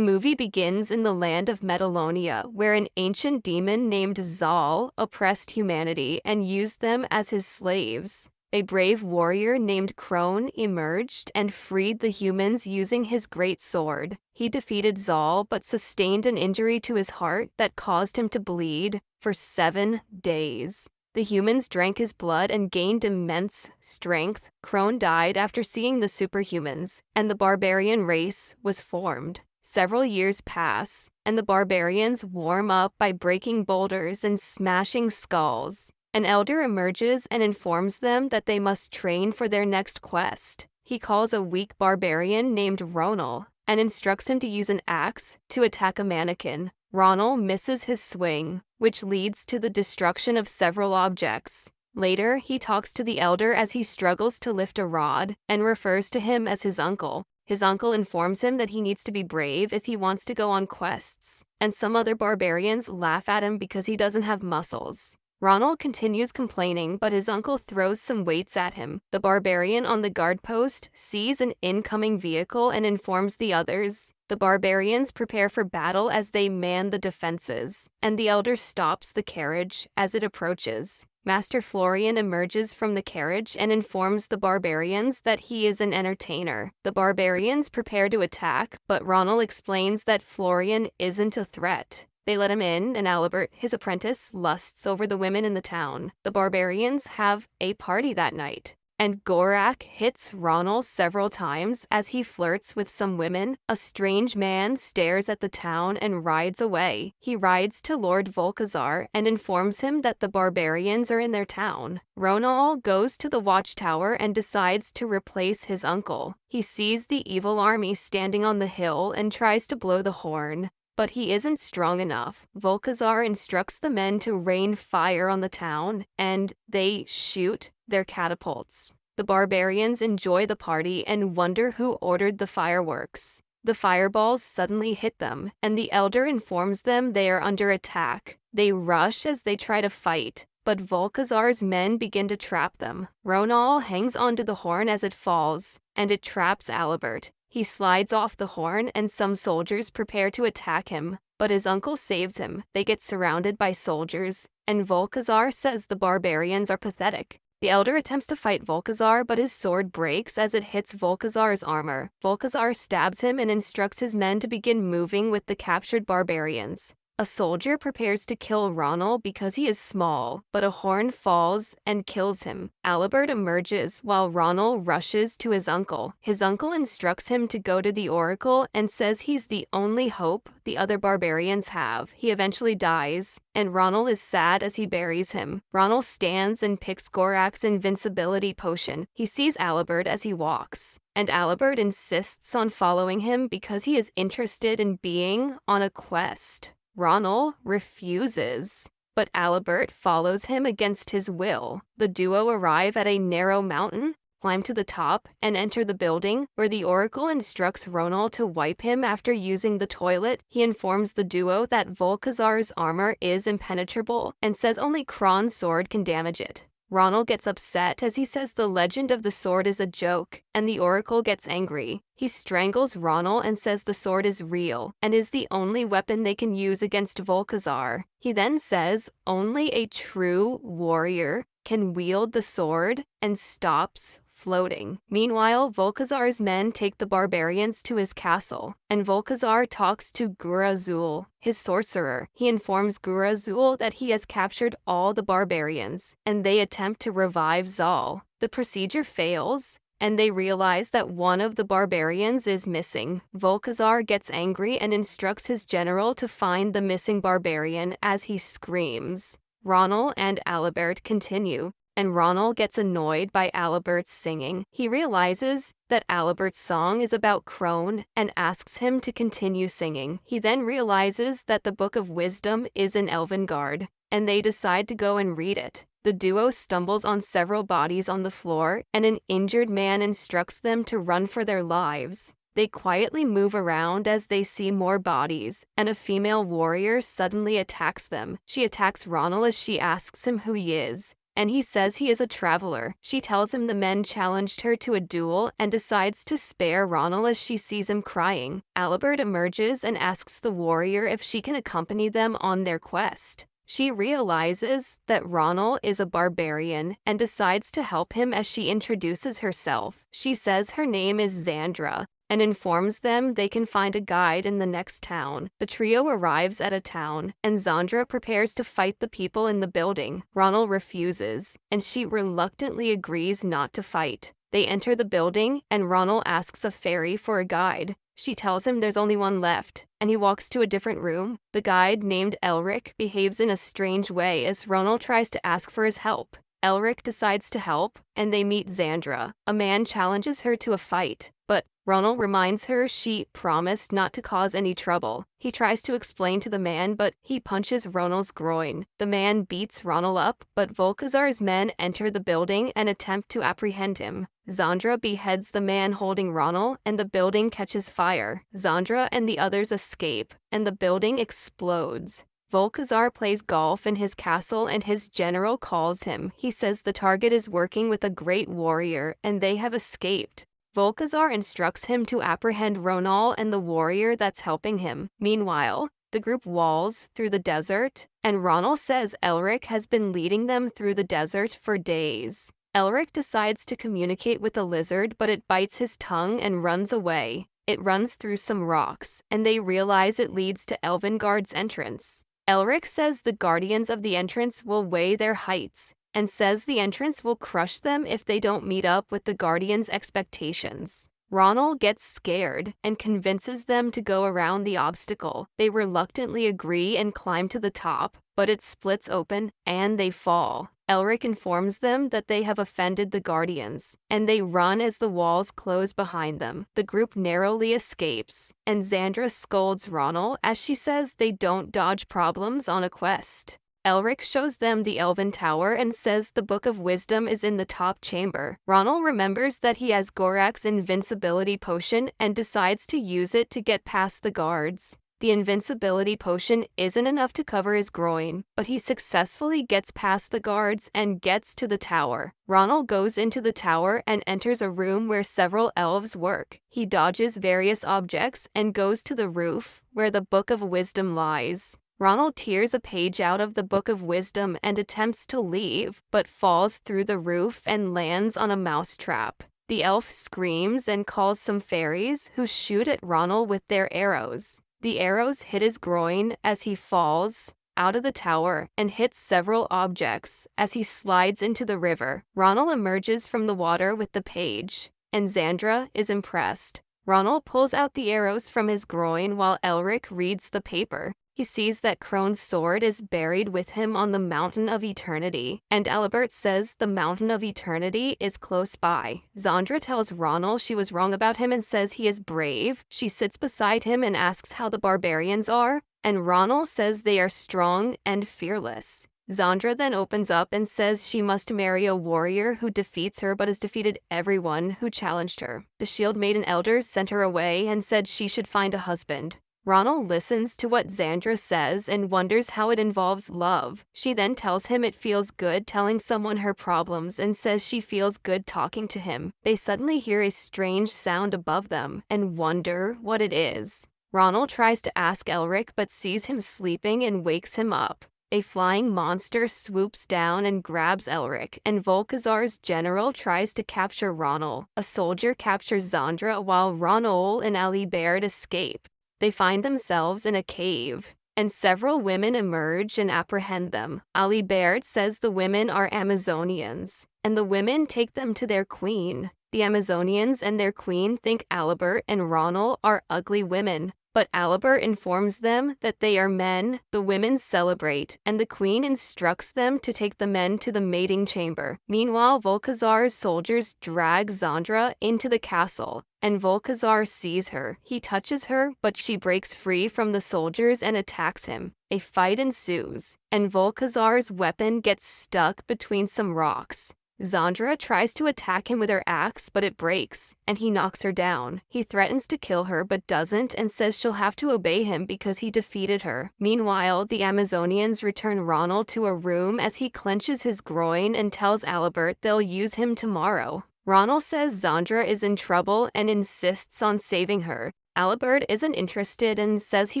movie begins in the land of Metalonia, where an ancient demon named Zal oppressed humanity and used them as his slaves. A brave warrior named Crone emerged and freed the humans using his great sword. He defeated Zal but sustained an injury to his heart that caused him to bleed for 7 days. The humans drank his blood and gained immense strength. Crone died after seeing the superhumans, and the barbarian race was formed. Several years pass, and the barbarians warm up by breaking boulders and smashing skulls. An elder emerges and informs them that they must train for their next quest. He calls a weak barbarian named Ronal and instructs him to use an axe to attack a mannequin. Ronal misses his swing, which leads to the destruction of several objects. Later, he talks to the elder as he struggles to lift a rod and refers to him as his uncle. His uncle informs him that he needs to be brave if he wants to go on quests, and some other barbarians laugh at him because he doesn't have muscles. Ronald continues complaining, but his uncle throws some weights at him. The barbarian on the guard post sees an incoming vehicle and informs the others. The barbarians prepare for battle as they man the defenses, and the elder stops the carriage as it approaches. Master Florian emerges from the carriage and informs the barbarians that he is an entertainer. The barbarians prepare to attack, but Ronald explains that Florian isn't a threat. They let him in, and Albert, his apprentice, lusts over the women in the town. The barbarians have a party that night, and Gorak hits Ronald several times as he flirts with some women. A strange man stares at the town and rides away. He rides to Lord Volkazar and informs him that the barbarians are in their town. Ronald goes to the watchtower and decides to replace his uncle. He sees the evil army standing on the hill and tries to blow the horn, but he isn't strong enough. Volkazar instructs the men to rain fire on the town, and they shoot their catapults. The barbarians enjoy the party and wonder who ordered the fireworks. The fireballs suddenly hit them, and the elder informs them they are under attack. They rush as they try to fight, but Volkazar's men begin to trap them. Ronal hangs onto the horn as it falls, and it traps Albert. He slides off the horn and some soldiers prepare to attack him, but his uncle saves him. They get surrounded by soldiers, and Volkazar says the barbarians are pathetic. The elder attempts to fight Volkazar, but his sword breaks as it hits Volkazar's armor. Volkazar stabs him and instructs his men to begin moving with the captured barbarians. A soldier prepares to kill Ronald because he is small, but a horn falls and kills him. Albert emerges while Ronald rushes to his uncle. His uncle instructs him to go to the oracle and says he's the only hope the other barbarians have. He eventually dies, and Ronald is sad as he buries him. Ronald stands and picks Gorak's invincibility potion. He sees Albert as he walks, and Albert insists on following him because he is interested in being on a quest. Ronald refuses, but Albert follows him against his will. The duo arrive at a narrow mountain, climb to the top, and enter the building, where the oracle instructs Ronald to wipe him after using the toilet. He informs the duo that Volkazar's armor is impenetrable and says only Kron's sword can damage it. Ronald gets upset as he says the legend of the sword is a joke, and the oracle gets angry. He strangles Ronald and says the sword is real and is the only weapon they can use against Volkazar. He then says only a true warrior can wield the sword and stops floating. Meanwhile, Volkazar's men take the barbarians to his castle, and Volkazar talks to Gurazul, his sorcerer. He informs Gurazul that he has captured all the barbarians, and they attempt to revive Zal. The procedure fails, and they realize that one of the barbarians is missing. Volkazar gets angry and instructs his general to find the missing barbarian as he screams. Ronald and Albert continue, and Ronald gets annoyed by Albert's singing. He realizes that Albert's song is about Crone and asks him to continue singing. He then realizes that the Book of Wisdom is in Elvengard, and they decide to go and read it. The duo stumbles on several bodies on the floor, and an injured man instructs them to run for their lives. They quietly move around as they see more bodies, and a female warrior suddenly attacks them. She attacks Ronald as she asks him who he is, and he says he is a traveler. She tells him the men challenged her to a duel and decides to spare Ronald as she sees him crying. Alibert emerges and asks the warrior if she can accompany them on their quest. She realizes that Ronald is a barbarian and decides to help him as she introduces herself. She says her name is Xandra and informs them they can find a guide in the next town. The trio arrives at a town, and Xandra prepares to fight the people in the building. Ronald refuses, and she reluctantly agrees not to fight. They enter the building, and Ronald asks a fairy for a guide. She tells him there's only one left, and he walks to a different room. The guide, named Elric, behaves in a strange way as Ronald tries to ask for his help. Elric decides to help, and they meet Xandra. A man challenges her to a fight, but Ronald reminds her she promised not to cause any trouble. He tries to explain to the man, but he punches Ronald's groin. The man beats Ronald up, but Volkazar's men enter the building and attempt to apprehend him. Xandra beheads the man holding Ronald, and the building catches fire. Xandra and the others escape, and the building explodes. Volkazar plays golf in his castle and his general calls him. He says the target is working with a great warrior and they have escaped. Volkazar instructs him to apprehend Ronald and the warrior that's helping him. Meanwhile, the group walls through the desert, and Ronald says Elric has been leading them through the desert for days. Elric decides to communicate with the lizard, but it bites his tongue and runs away. It runs through some rocks, and they realize it leads to Elvengard's entrance. Elric says the guardians of the entrance will weigh their heights, and says the entrance will crush them if they don't meet up with the guardians' expectations. Ronald gets scared and convinces them to go around the obstacle. They reluctantly agree and climb to the top, but it splits open and they fall. Elric informs them that they have offended the guardians, and they run as the walls close behind them. The group narrowly escapes, and Xandra scolds Ronald as she says they don't dodge problems on a quest. Elric shows them the Elven Tower and says the Book of Wisdom is in the top chamber. Ronald remembers that he has Gorak's invincibility potion and decides to use it to get past the guards. The invincibility potion isn't enough to cover his groin, but he successfully gets past the guards and gets to the tower. Ronald goes into the tower and enters a room where several elves work. He dodges various objects and goes to the roof where the Book of Wisdom lies. Ronald tears a page out of the Book of Wisdom and attempts to leave, but falls through the roof and lands on a mousetrap. The elf screams and calls some fairies who shoot at Ronald with their arrows. The arrows hit his groin as he falls out of the tower and hits several objects as he slides into the river. Ronald emerges from the water with the page, and Xandra is impressed. Ronald pulls out the arrows from his groin while Elric reads the paper. He sees that Crone's sword is buried with him on the Mountain of Eternity, and Alibert says the Mountain of Eternity is close by. Xandra tells Ronald she was wrong about him and says he is brave. She sits beside him and asks how the barbarians are, and Ronald says they are strong and fearless. Xandra then opens up and says she must marry a warrior who defeats her but has defeated everyone who challenged her. The Shield Maiden elders sent her away and said she should find a husband. Ronald listens to what Xandra says and wonders how it involves love. She then tells him it feels good telling someone her problems and says she feels good talking to him. They suddenly hear a strange sound above them and wonder what it is. Ronald tries to ask Elric but sees him sleeping and wakes him up. A flying monster swoops down and grabs Elric, and Volkazar's general tries to capture Ronald. A soldier captures Xandra while Ronald and Alibert escape. They find themselves in a cave, and several women emerge and apprehend them. Alibert says the women are Amazonians, and the women take them to their queen. The Amazonians and their queen think Alibert and Ronald are ugly women, but Alibert informs them that they are men. The women celebrate, and the queen instructs them to take the men to the mating chamber. Meanwhile, Volkazar's soldiers drag Xandra into the castle, and Volkazar sees her. He touches her, but she breaks free from the soldiers and attacks him. A fight ensues, and Volkazar's weapon gets stuck between some rocks. Zandra tries to attack him with her axe, but it breaks, and he knocks her down. He threatens to kill her but doesn't and says she'll have to obey him because he defeated her. Meanwhile, the Amazonians return Ronald to a room as he clenches his groin and tells Alibert they'll use him tomorrow. Ronald says Zandra is in trouble and insists on saving her. Alibert isn't interested and says he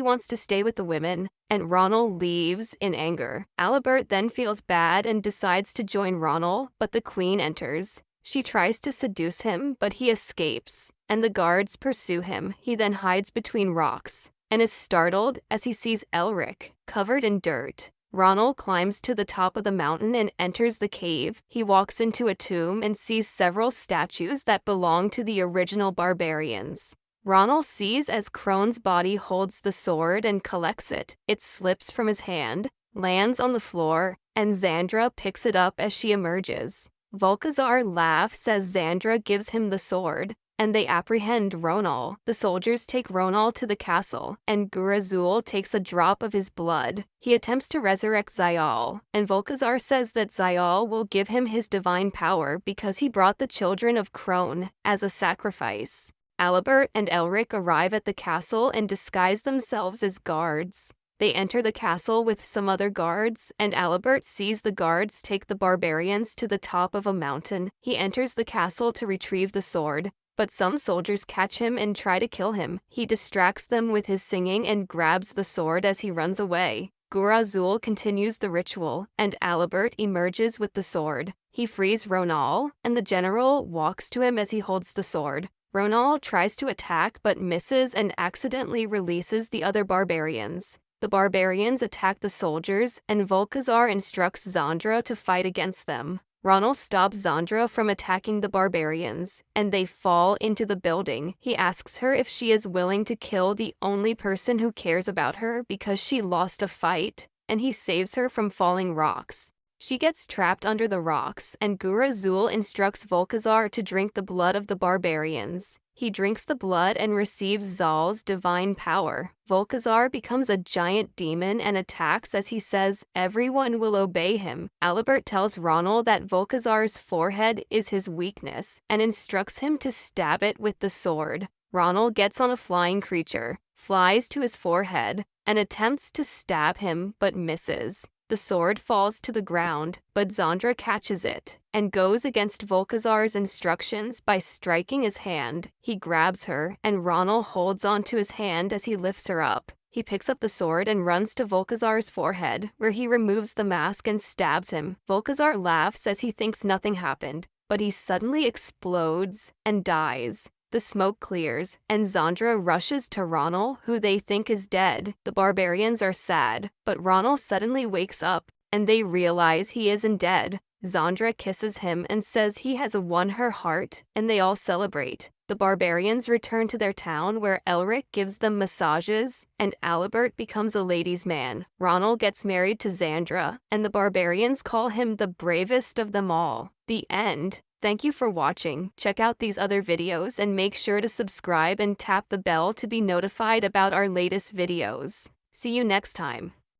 wants to stay with the women, and Ronald leaves in anger. Alibert then feels bad and decides to join Ronald, but the queen enters. She tries to seduce him, but he escapes, and the guards pursue him. He then hides between rocks, and is startled as he sees Elric, covered in dirt. Ronald climbs to the top of the mountain and enters the cave. He walks into a tomb and sees several statues that belong to the original barbarians. Ronald sees as Crone's body holds the sword and collects it. It slips from his hand, lands on the floor, and Zandra picks it up as she emerges. Volkazar laughs as Zandra gives him the sword, and they apprehend Ronald. The soldiers take Ronald to the castle, and Gurazul takes a drop of his blood. He attempts to resurrect Zayal, and Volkazar says that Zayal will give him his divine power because he brought the children of Crone as a sacrifice. Alibert and Elric arrive at the castle and disguise themselves as guards. They enter the castle with some other guards, and Alibert sees the guards take the barbarians to the top of a mountain. He enters the castle to retrieve the sword, but some soldiers catch him and try to kill him. He distracts them with his singing and grabs the sword as he runs away. Gurazul continues the ritual, and Alibert emerges with the sword. He frees Ronald, and the general walks to him as he holds the sword. Ronald tries to attack but misses and accidentally releases the other barbarians. The barbarians attack the soldiers, and Volkazar instructs Zandra to fight against them. Ronald stops Zandra from attacking the barbarians, and they fall into the building. He asks her if she is willing to kill the only person who cares about her because she lost a fight, and he saves her from falling rocks. She gets trapped under the rocks, and Gurazul instructs Volkazar to drink the blood of the barbarians. He drinks the blood and receives Zal's divine power. Volkazar becomes a giant demon and attacks as he says everyone will obey him. Alibert tells Ronald that Volkazar's forehead is his weakness and instructs him to stab it with the sword. Ronald gets on a flying creature, flies to his forehead, and attempts to stab him but misses. The sword falls to the ground, but Zandra catches it and goes against Volkazar's instructions by striking his hand. He grabs her, and Ronald holds onto his hand as he lifts her up. He picks up the sword and runs to Volkazar's forehead, where he removes the mask and stabs him. Volkazar laughs as he thinks nothing happened, but he suddenly explodes and dies. The smoke clears, and Zandra rushes to Ronald, who they think is dead. The barbarians are sad, but Ronald suddenly wakes up, and they realize he isn't dead. Zandra kisses him and says he has won her heart, and they all celebrate. The barbarians return to their town where Elric gives them massages, and Alibert becomes a ladies' man. Ronald gets married to Zandra, and the barbarians call him the bravest of them all. The end. Thank you for watching. Check out these other videos and make sure to subscribe and tap the bell to be notified about our latest videos. See you next time.